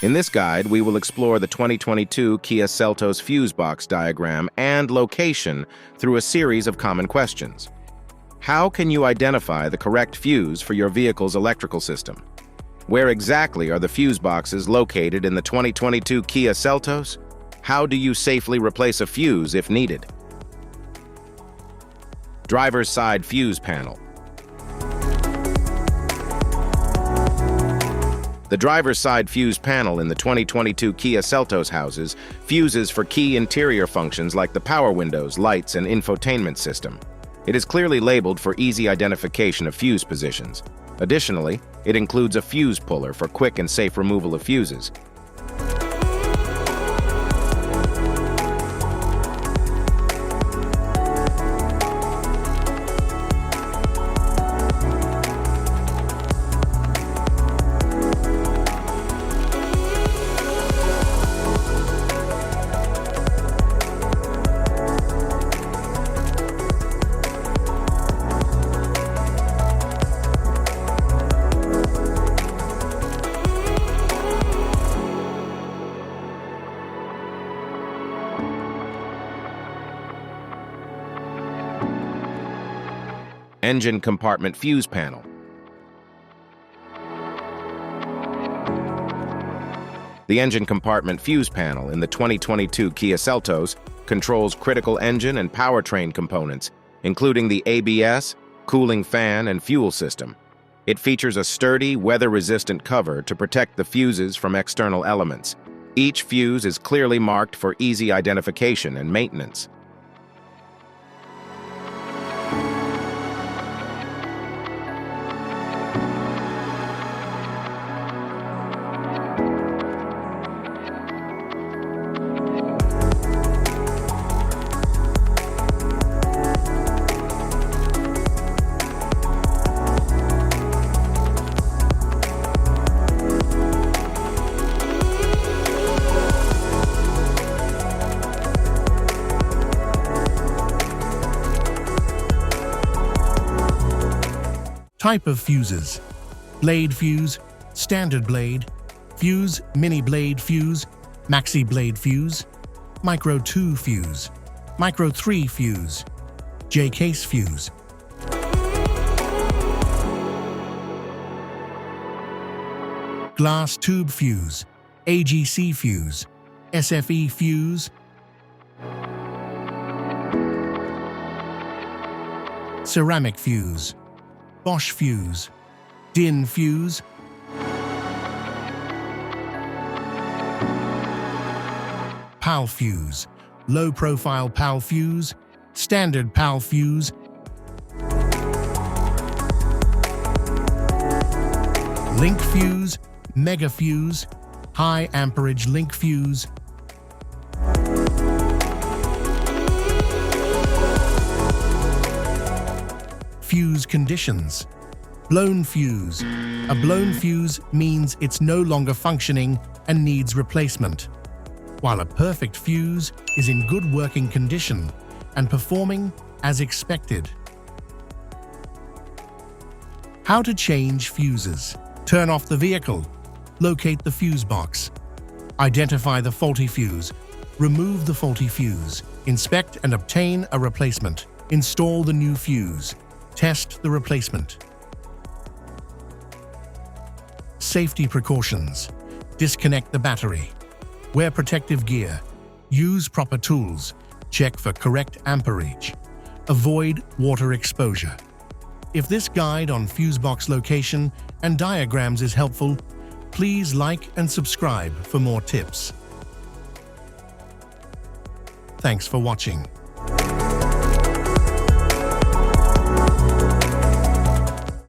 In this guide, we will explore the 2022 Kia Seltos Fuse Box diagram and location through a series of common questions. How can you identify the correct fuse for your vehicle's electrical system? Where exactly are the fuse boxes located in the 2022 Kia Seltos? How do you safely replace a fuse if needed? Driver's side fuse panel. The driver's side fuse panel in the 2022 Kia Seltos houses fuses for key interior functions like the power windows, lights, and infotainment system. It is clearly labeled for easy identification of fuse positions. Additionally, it includes a fuse puller for quick and safe removal of fuses. Engine compartment fuse panel. The engine compartment fuse panel in the 2022 Kia Seltos controls critical engine and powertrain components, including the ABS, cooling fan, and fuel system. It features a sturdy, weather-resistant cover to protect the fuses from external elements. Each fuse is clearly marked for easy identification and maintenance. Type of fuses: blade fuse, standard blade, fuse, mini blade fuse, maxi blade fuse, micro 2 fuse, micro 3 fuse, J-case fuse. Glass tube fuse, AGC fuse, SFE fuse, ceramic fuse, Bosch fuse, DIN fuse, PAL fuse, low-profile PAL fuse, standard PAL fuse, link fuse, mega fuse, high amperage link fuse, fuse conditions. Blown fuse. A blown fuse means it's no longer functioning and needs replacement, while a perfect fuse is in good working condition and performing as expected. How to change fuses. Turn off the vehicle. Locate the fuse box. Identify the faulty fuse. Remove the faulty fuse. Inspect and obtain a replacement. Install the new fuse. Test the replacement. Safety precautions. Disconnect the battery. Wear protective gear. Use proper tools. Check for correct amperage. Avoid water exposure. If this guide on fuse box location and diagrams is helpful, please like and subscribe for more tips. Thanks for watching.